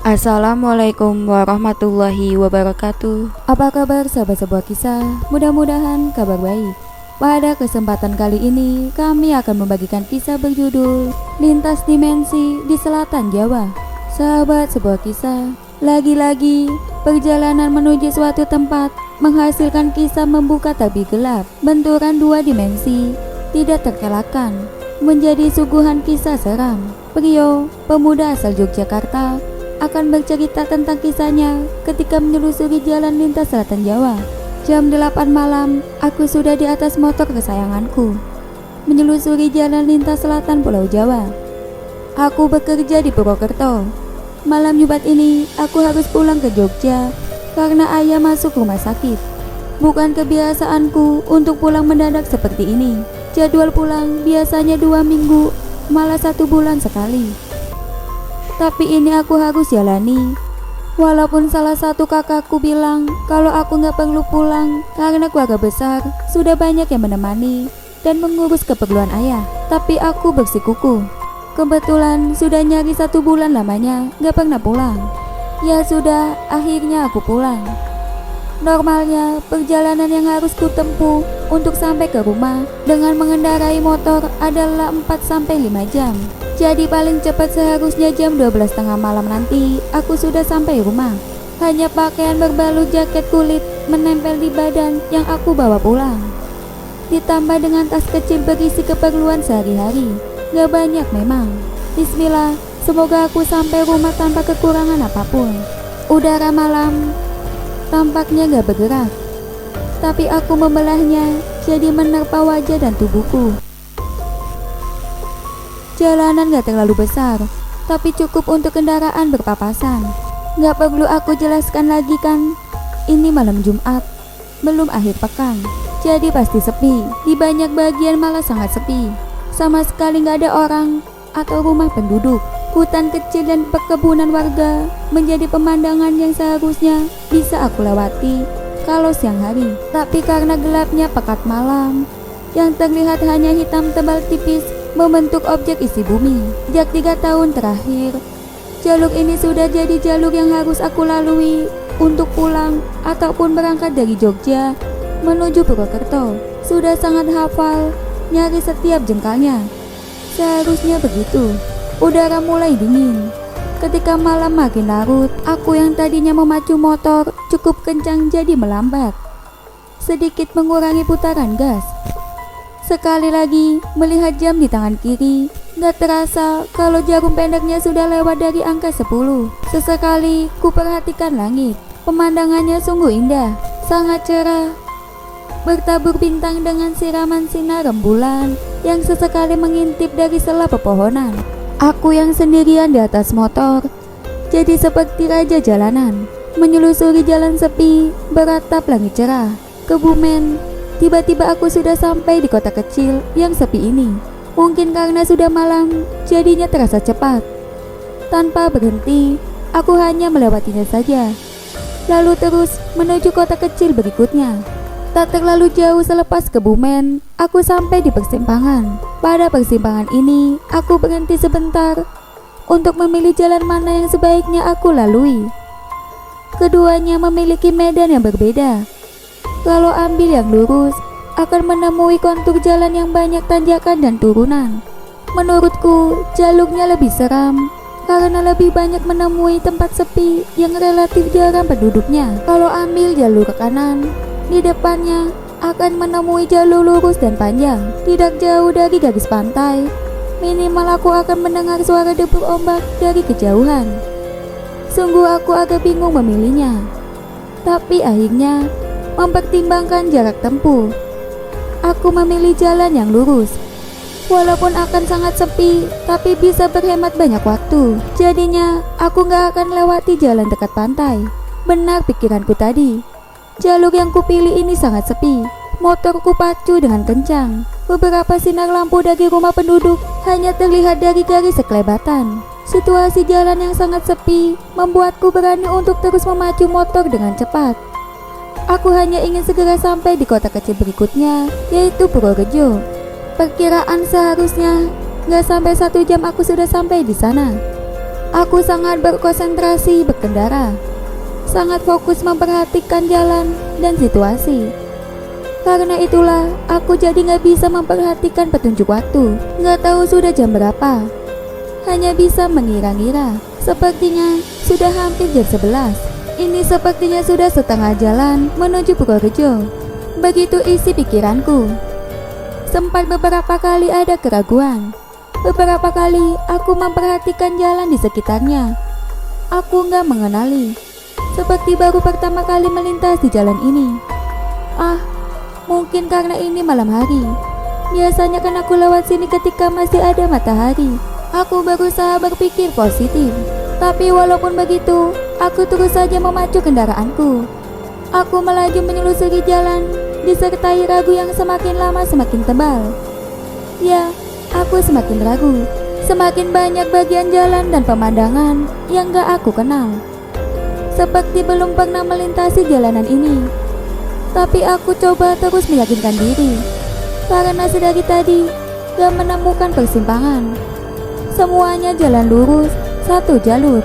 Assalamualaikum warahmatullahi wabarakatuh. Apa kabar sahabat sebuah kisah? Mudah-mudahan kabar baik. Pada kesempatan kali ini kami akan membagikan kisah berjudul Lintas Dimensi di Selatan Jawa. Sahabat sebuah kisah, lagi-lagi perjalanan menuju suatu tempat menghasilkan kisah membuka tabir gelap. Benturan dua dimensi tidak terkelakkan, menjadi suguhan kisah seram. Prio, pemuda asal Yogyakarta, akan bercerita tentang kisahnya ketika menyelusuri jalan lintas selatan Jawa. Jam 8 malam, aku sudah di atas motor kesayanganku, menyelusuri jalan lintas selatan Pulau Jawa. Aku bekerja di Purwokerto. Malam Jumat ini, aku harus pulang ke Jogja karena ayah masuk rumah sakit. Bukan kebiasaanku untuk pulang mendadak seperti ini. Jadwal pulang biasanya 2 minggu, malah 1 bulan sekali. Tapi ini aku harus jalani. Walaupun salah satu kakakku bilang kalau aku gak perlu pulang karena keluarga besar sudah banyak yang menemani dan mengurus keperluan ayah. Tapi aku bersikukuh. Kebetulan sudah nyari 1 bulan lamanya gak pernah pulang. Ya sudah, akhirnya aku pulang. Normalnya perjalanan yang harus kutempuh untuk sampai ke rumah dengan mengendarai motor adalah 4-5 jam. Jadi paling cepat seharusnya jam 12:30 malam nanti aku sudah sampai rumah. Hanya pakaian berbalut jaket kulit menempel di badan yang aku bawa pulang. Ditambah dengan tas kecil berisi keperluan sehari-hari. Gak banyak memang. Bismillah, semoga aku sampai rumah tanpa kekurangan apapun. Udara malam tampaknya gak bergerak, tapi aku membelahnya jadi menerpa wajah dan tubuhku. Jalanan gak terlalu besar, tapi cukup untuk kendaraan berpapasan. Gak perlu aku jelaskan lagi kan, ini malam Jumat, belum akhir pekan, jadi pasti sepi. Di banyak bagian malah sangat sepi, sama sekali gak ada orang atau rumah penduduk. Hutan kecil dan perkebunan warga menjadi pemandangan yang seharusnya bisa aku lewati kalau siang hari. Tapi karena gelapnya pekat malam, yang terlihat hanya hitam tebal tipis membentuk objek isi bumi. Sejak 3 tahun terakhir, jalur ini sudah jadi jalur yang harus aku lalui untuk pulang ataupun berangkat dari Jogja menuju Purwokerto. Sudah sangat hafal nyari setiap jengkalnya. Seharusnya begitu. Udara mulai dingin. Ketika malam makin larut, aku yang tadinya memacu motor cukup kencang jadi melambat, sedikit mengurangi putaran gas. Sekali lagi melihat jam di tangan kiri, gak terasa kalau jarum pendeknya sudah lewat dari angka 10. Sesekali ku perhatikan langit. Pemandangannya sungguh indah, sangat cerah, bertabur bintang dengan siraman sinar rembulan yang sesekali mengintip dari sela pepohonan. Aku yang sendirian di atas motor jadi seperti raja jalanan, menyelusuri jalan sepi beratap langit cerah. Kebumen, tiba-tiba aku sudah sampai di kota kecil yang sepi ini. Mungkin karena sudah malam, jadinya terasa cepat. Tanpa berhenti, aku hanya melewatinya saja, lalu terus menuju kota kecil berikutnya. Tak terlalu jauh selepas Kebumen, aku sampai di persimpangan. Pada persimpangan ini, aku berhenti sebentar untuk memilih jalan mana yang sebaiknya aku lalui. Keduanya memiliki medan yang berbeda. Kalau ambil yang lurus, akan menemui kontur jalan yang banyak tanjakan dan turunan. Menurutku, jalurnya lebih seram karena lebih banyak menemui tempat sepi yang relatif jarang penduduknya. Kalau ambil jalur ke kanan, di depannya akan menemui jalur lurus dan panjang, tidak jauh dari garis pantai. Minimal aku akan mendengar suara debur ombak dari kejauhan. Sungguh aku agak bingung memilihnya. Tapi akhirnya, mempertimbangkan jarak tempuh, aku memilih jalan yang lurus. Walaupun akan sangat sepi, tapi bisa berhemat banyak waktu. Jadinya, aku gak akan lewati jalan dekat pantai. Benar pikiranku tadi. Jalur yang kupilih ini sangat sepi. Motorku pacu dengan kencang. Beberapa sinar lampu dari rumah penduduk hanya terlihat dari garis sekelebatan. Situasi jalan yang sangat sepi membuatku berani untuk terus memacu motor dengan cepat. Aku hanya ingin segera sampai di kota kecil berikutnya, yaitu Purworejo. Perkiraan seharusnya gak sampai 1 jam aku sudah sampai di sana. Aku sangat berkonsentrasi berkendara, sangat fokus memperhatikan jalan dan situasi. Karena itulah aku jadi gak bisa memperhatikan petunjuk waktu. Gak tahu sudah jam berapa, hanya bisa mengira-ngira. Sepertinya sudah hampir jam 11. Ini sepertinya sudah setengah jalan menuju Purworejo. Begitu isi pikiranku. Sempat beberapa kali ada keraguan. Beberapa kali aku memperhatikan jalan di sekitarnya. Aku gak mengenali, seperti baru pertama kali melintas di jalan ini. Mungkin karena ini malam hari. Biasanya kan aku lewat sini ketika masih ada matahari. Aku berusaha berpikir positif, tapi walaupun begitu, aku terus saja memacu kendaraanku. Aku melaju menyelusuri jalan, disertai ragu yang semakin lama semakin tebal. Ya, aku semakin ragu. Semakin banyak bagian jalan dan pemandangan yang gak aku kenal, seperti belum pernah melintasi jalanan ini. Tapi aku coba terus meyakinkan diri, karena sedari tadi gak menemukan persimpangan. Semuanya jalan lurus, satu jalur.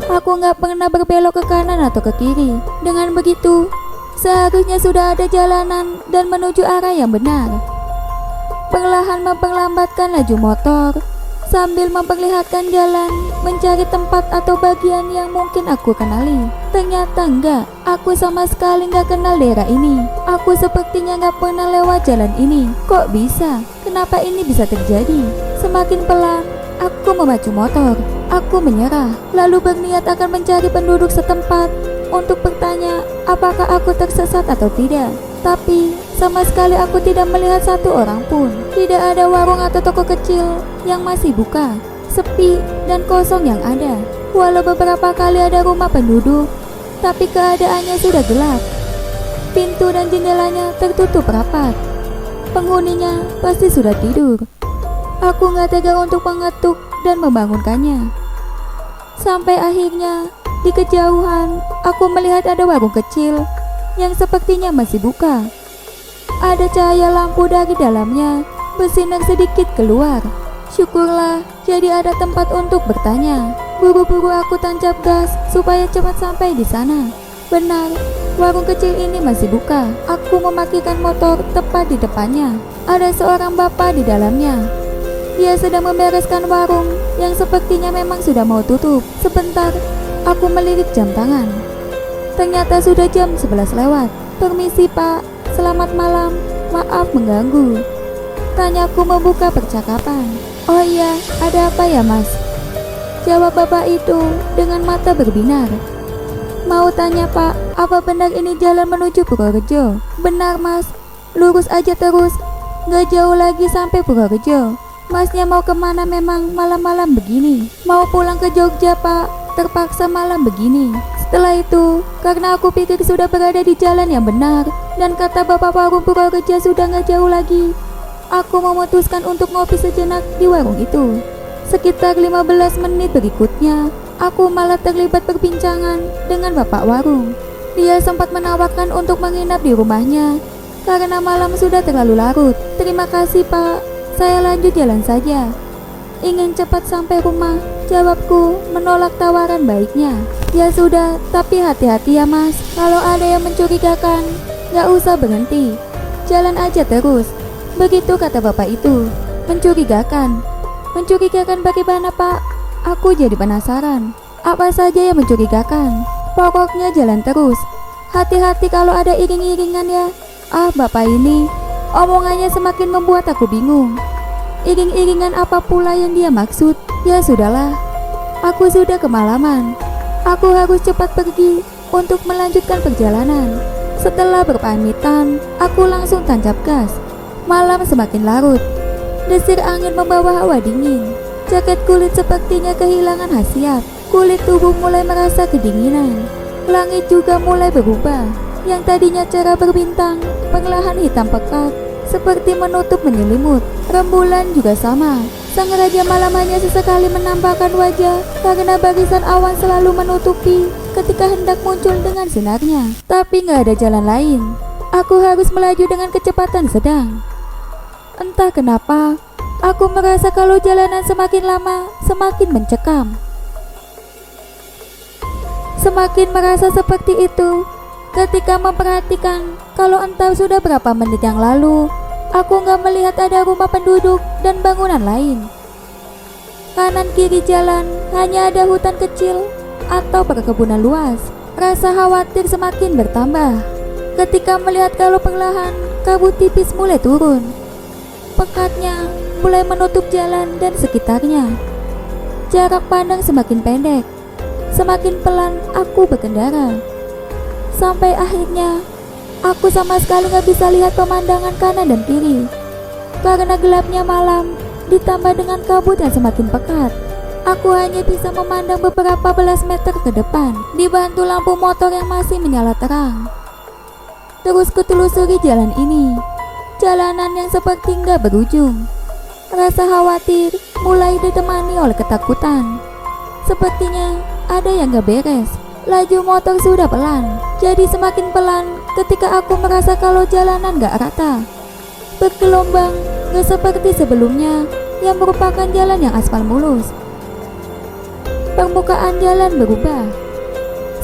Aku gak pernah berbelok ke kanan atau ke kiri. Dengan begitu, seharusnya sudah ada jalanan dan menuju arah yang benar. Perlahan memperlambatkan laju motor, sambil memperlihatkan jalan, mencari tempat atau bagian yang mungkin aku kenali. Ternyata enggak, aku sama sekali enggak kenal daerah ini. Aku sepertinya enggak pernah lewat jalan ini. Kok bisa? Kenapa ini bisa terjadi? Semakin pelan, aku memacu motor. Aku menyerah, lalu berniat akan mencari penduduk setempat untuk bertanya apakah aku tersesat atau tidak. Tapi sama sekali aku tidak melihat satu orang pun. Tidak ada warung atau toko kecil yang masih buka. Sepi dan kosong yang ada. Walau beberapa kali ada rumah penduduk, tapi keadaannya sudah gelap. Pintu dan jendelanya tertutup rapat. Penghuninya pasti sudah tidur. Aku gak tega untuk mengetuk dan membangunkannya. Sampai akhirnya di kejauhan aku melihat ada warung kecil yang sepertinya masih buka. Ada cahaya lampu dari dalamnya bersinar sedikit keluar. Syukurlah, jadi ada tempat untuk bertanya. Buru-buru aku tancap gas supaya cepat sampai di sana. Benar, warung kecil ini masih buka. Aku memarkirkan motor tepat di depannya. Ada seorang bapak di dalamnya. Dia sedang membereskan warung yang sepertinya memang sudah mau tutup. Sebentar, aku melirik jam tangan. Ternyata sudah jam 11 lewat. Permisi pak, selamat malam, maaf mengganggu. Tanyaku membuka percakapan. Oh iya, ada apa ya mas? Jawab bapak itu dengan mata berbinar. Mau tanya pak, apa benar ini jalan menuju Purworejo? Benar mas, lurus aja terus, gak jauh lagi sampai Purworejo. Masnya mau kemana memang malam-malam begini? Mau pulang ke Jogja pak, terpaksa malam begini. Setelah itu, karena aku pikir sudah berada di jalan yang benar, dan kata bapak warung Purworejo sudah gak jauh lagi, aku memutuskan untuk ngopi sejenak di warung itu. Sekitar 15 menit berikutnya, aku malah terlibat perbincangan dengan bapak warung. Dia sempat menawarkan untuk menginap di rumahnya, karena malam sudah terlalu larut. Terima kasih pak, saya lanjut jalan saja. Ingin cepat sampai rumah, jawabku menolak tawaran baiknya. Ya sudah, tapi hati-hati ya mas. Kalau ada yang mencurigakan, gak usah berhenti, jalan aja terus. Begitu kata bapak itu. Mencurigakan? Mencurigakan bagaimana pak? Aku jadi penasaran. Apa saja yang mencurigakan? Pokoknya jalan terus. Hati-hati kalau ada iring-iringan ya. Bapak ini omongannya semakin membuat aku bingung. Iring-iringan apa pula yang dia maksud? Ya sudahlah, aku sudah kemalaman. Aku harus cepat pergi untuk melanjutkan perjalanan. Setelah berpamitan, aku langsung tancap gas. Malam semakin larut. Desir angin membawa hawa dingin. Jaket kulit sepertinya kehilangan khasiat. Kulit tubuh mulai merasa kedinginan. Langit juga mulai berubah. Yang tadinya cerah berbintang, perlahan hitam pekat, seperti menutup menyelimut. Rembulan juga sama. Sang raja malam hanya sesekali menampakkan wajah, karena barisan awan selalu menutupi ketika hendak muncul dengan sinarnya. Tapi gak ada jalan lain. Aku harus melaju dengan kecepatan sedang. Entah kenapa, aku merasa kalau jalanan semakin lama semakin mencekam. Semakin merasa seperti itu ketika memperhatikan kalau entah sudah berapa menit yang lalu aku nggak melihat ada rumah penduduk dan bangunan lain. Kanan kiri jalan hanya ada hutan kecil atau perkebunan luas. Rasa khawatir semakin bertambah ketika melihat kalau perlahan kabut tipis mulai turun. Pekatnya mulai menutup jalan dan sekitarnya. Jarak pandang semakin pendek. Semakin pelan aku berkendara. Sampai akhirnya aku sama sekali gak bisa lihat pemandangan kanan dan kiri karena gelapnya malam ditambah dengan kabut yang semakin pekat. Aku hanya bisa memandang beberapa belas meter ke depan dibantu lampu motor yang masih menyala terang. Terus kutelusuri jalan ini, jalanan yang seperti nggak berujung. Rasa khawatir mulai ditemani oleh ketakutan. Sepertinya ada yang gak beres. Laju motor sudah pelan, jadi semakin pelan ketika aku merasa kalau jalanan gak rata, bergelombang, gak seperti sebelumnya yang merupakan jalan yang aspal mulus. Permukaan jalan berubah.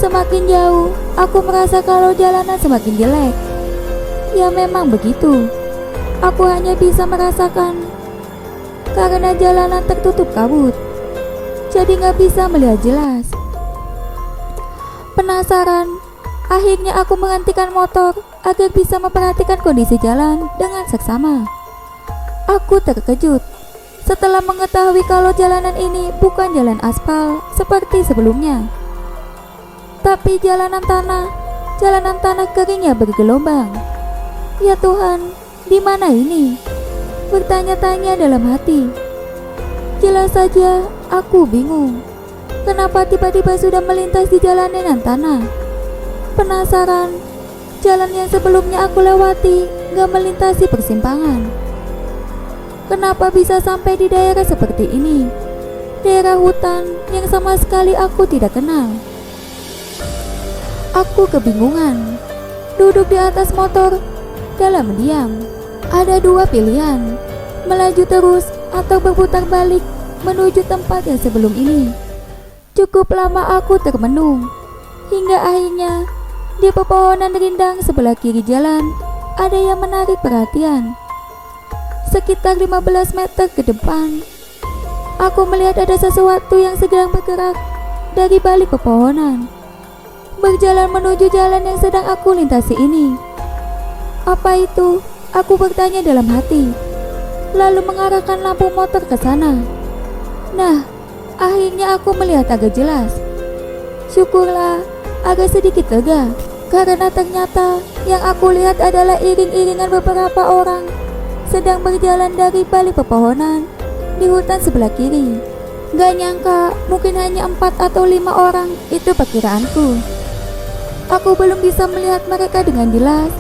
Semakin jauh, aku merasa kalau jalanan semakin jelek. Ya memang begitu. Aku hanya bisa merasakan karena jalanan tertutup kabut, jadi gak bisa melihat jelas. Penasaran, akhirnya aku menghentikan motor agar bisa memperhatikan kondisi jalan dengan seksama. Aku terkejut setelah mengetahui kalau jalanan ini bukan jalan aspal seperti sebelumnya, tapi jalanan tanah kering yang bergelombang. Ya Tuhan, di mana ini? Bertanya-tanya dalam hati. Jelas saja aku bingung. Kenapa tiba-tiba sudah melintas di jalanan yang tanah? Penasaran, jalan yang sebelumnya aku lewati gak melintasi persimpangan. Kenapa bisa sampai di daerah seperti ini? Daerah hutan yang sama sekali aku tidak kenal. Aku kebingungan. Duduk di atas motor dalam diam. Ada dua pilihan, melaju terus atau berputar balik menuju tempat yang sebelum ini. Cukup lama aku termenung, hingga akhirnya di pepohonan rindang sebelah kiri jalan ada yang menarik perhatian. Sekitar 15 meter ke depan, aku melihat ada sesuatu yang sedang bergerak dari balik pepohonan, berjalan menuju jalan yang sedang aku lintasi ini. Apa itu? Aku bertanya dalam hati, lalu mengarahkan lampu motor ke sana. Nah, akhirnya aku melihat agak jelas. Syukurlah, agak sedikit lega, karena ternyata yang aku lihat adalah iring-iringan beberapa orang sedang berjalan dari balik pepohonan di hutan sebelah kiri. Gak nyangka mungkin hanya 4 atau 5 orang, itu perkiraanku. Aku belum bisa melihat mereka dengan jelas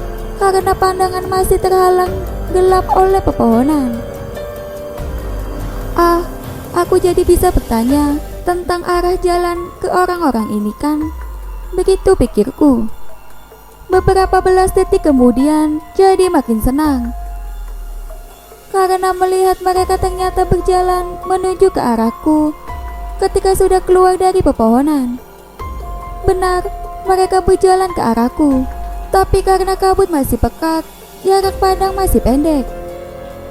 karena pandangan masih terhalang gelap oleh pepohonan. Aku jadi bisa bertanya tentang arah jalan ke orang-orang ini kan? Begitu pikirku. Beberapa belas detik kemudian jadi makin senang karena melihat mereka ternyata berjalan menuju ke arahku ketika sudah keluar dari pepohonan. Benar, mereka berjalan ke arahku, tapi karena kabut masih pekat, jarak pandang masih pendek,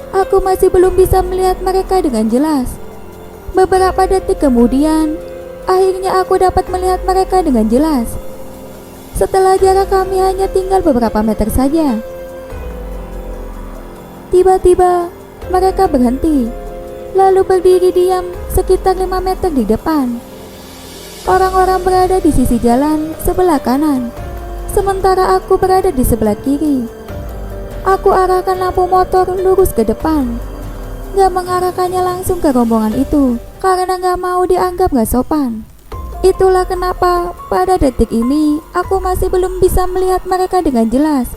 aku masih belum bisa melihat mereka dengan jelas. Beberapa detik kemudian, akhirnya aku dapat melihat mereka dengan jelas. Setelah jarak kami hanya tinggal beberapa meter saja. Tiba-tiba mereka berhenti, lalu berdiri diam sekitar 5 meter di depan. Orang-orang berada di sisi jalan sebelah kanan, sementara aku berada di sebelah kiri. Aku arahkan lampu motor lurus ke depan, gak mengarahkannya langsung ke rombongan itu karena gak mau dianggap gak sopan. Itulah kenapa pada detik ini aku masih belum bisa melihat mereka dengan jelas.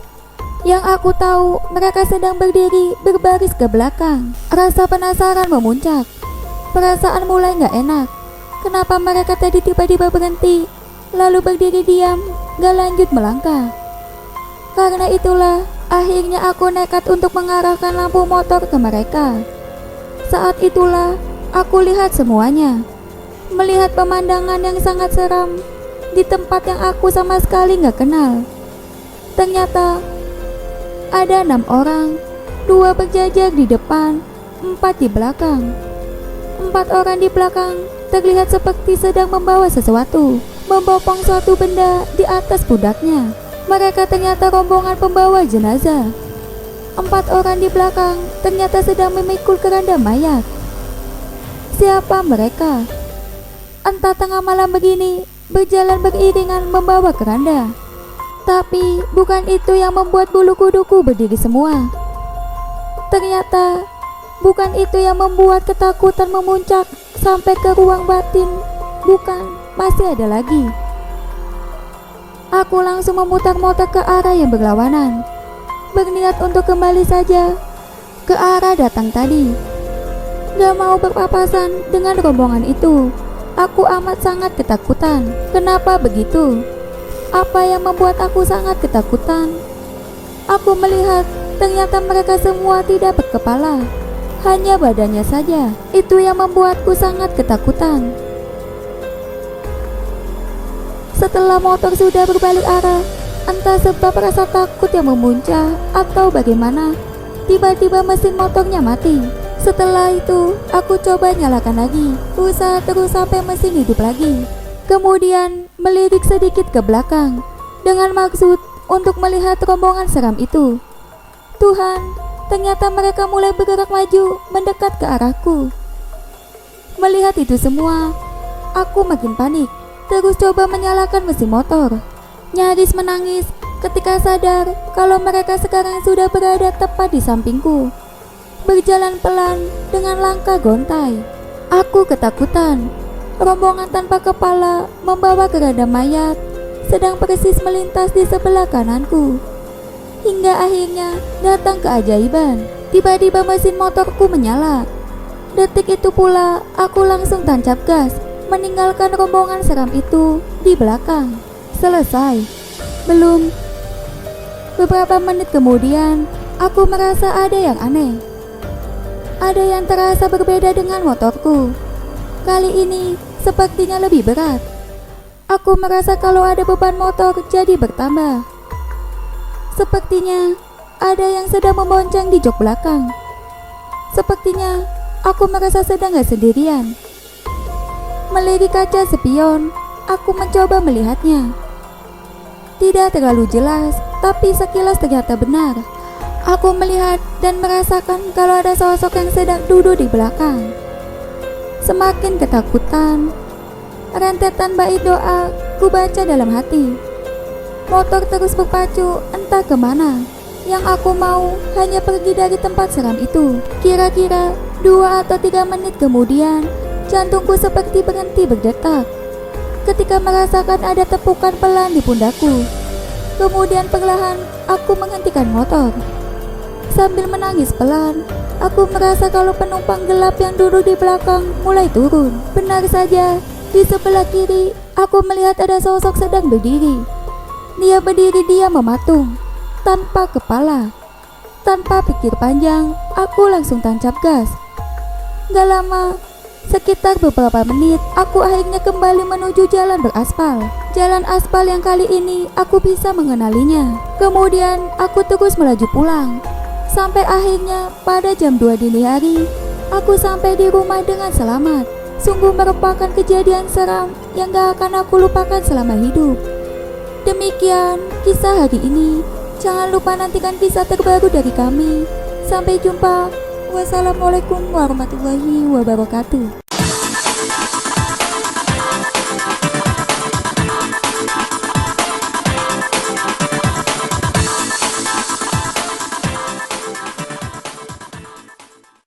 Yang aku tahu, mereka sedang berdiri berbaris ke belakang. Rasa penasaran memuncak. Perasaan mulai gak enak. Kenapa mereka tadi tiba-tiba berhenti, lalu berdiri diam, gak lanjut melangkah? Karena itulah, akhirnya aku nekat untuk mengarahkan lampu motor ke mereka. Saat itulah, aku lihat semuanya. Melihat pemandangan yang sangat seram, di tempat yang aku sama sekali gak kenal. Ternyata ada 6 orang, 2 berjajar di depan, 4 di belakang. 4 orang di belakang terlihat seperti sedang membawa sesuatu, membopong suatu benda di atas pundaknya. Mereka ternyata rombongan pembawa jenazah. 4 orang di belakang ternyata sedang memikul keranda mayat. Siapa mereka? Entah tengah malam begini berjalan beriringan membawa keranda. Tapi bukan itu yang membuat bulu kuduku berdiri semua. Ternyata bukan itu yang membuat ketakutan memuncak sampai ke ruang batin. Bukan, masih ada lagi. Aku langsung memutar-mutar ke arah yang berlawanan, berniat untuk kembali saja ke arah datang tadi. Gak mau berpapasan dengan rombongan itu. Aku amat sangat ketakutan. Kenapa begitu? Apa yang membuat aku sangat ketakutan? Aku melihat ternyata mereka semua tidak berkepala, hanya badannya saja. Itu yang membuatku sangat ketakutan. Setelah motor sudah berbalik arah, entah sebab rasa takut yang memuncak atau bagaimana, tiba-tiba mesin motornya mati. Setelah itu, aku coba nyalakan lagi, usaha terus sampai mesin hidup lagi. Kemudian melirik sedikit ke belakang, dengan maksud untuk melihat rombongan seram itu. Tuhan, ternyata mereka mulai bergerak maju mendekat ke arahku. Melihat itu semua, aku makin panik. Terus coba menyalakan mesin motor. Nyaris menangis ketika sadar kalau mereka sekarang sudah berada tepat di sampingku, berjalan pelan dengan langkah gontai. Aku ketakutan. Rombongan tanpa kepala membawa keranda mayat sedang persis melintas di sebelah kananku. Hingga akhirnya datang keajaiban. Tiba-tiba mesin motorku menyala. Detik itu pula aku langsung tancap gas, meninggalkan rombongan seram itu di belakang. Selesai? Belum. Beberapa menit kemudian, aku merasa ada yang aneh. Ada yang terasa berbeda dengan motorku. Kali ini sepertinya lebih berat. Aku merasa kalau ada beban motor jadi bertambah. Sepertinya ada yang sedang membonceng di jok belakang. Sepertinya aku merasa sedang gak sendirian. Melirik kaca spion, aku mencoba melihatnya. Tidak terlalu jelas, tapi sekilas ternyata benar. Aku melihat dan merasakan kalau ada sosok yang sedang duduk di belakang. Semakin ketakutan, rentetan bait doa ku baca dalam hati. Motor terus berpacu entah kemana. Yang aku mau hanya pergi dari tempat seram itu. Kira-kira 2 atau 3 menit kemudian, jantungku seperti berhenti berdetak ketika merasakan ada tepukan pelan di pundakku. Kemudian perlahan aku menghentikan motor. Sambil menangis pelan, aku merasa kalau penumpang gelap yang duduk di belakang mulai turun. Benar saja, di sebelah kiri aku melihat ada sosok sedang berdiri. Dia berdiri diam mematung, tanpa kepala. Tanpa pikir panjang, aku langsung tancap gas. Gak lama, sekitar beberapa menit, aku akhirnya kembali menuju jalan beraspal. Jalan aspal yang kali ini aku bisa mengenalinya. Kemudian aku terus melaju pulang. Sampai akhirnya pada jam 2 dini hari, aku sampai di rumah dengan selamat. Sungguh merupakan kejadian seram yang gak akan aku lupakan selama hidup. Demikian kisah hari ini. Jangan lupa nantikan kisah terbaru dari kami. Sampai jumpa. Wassalamualaikum warahmatullahi wabarakatuh.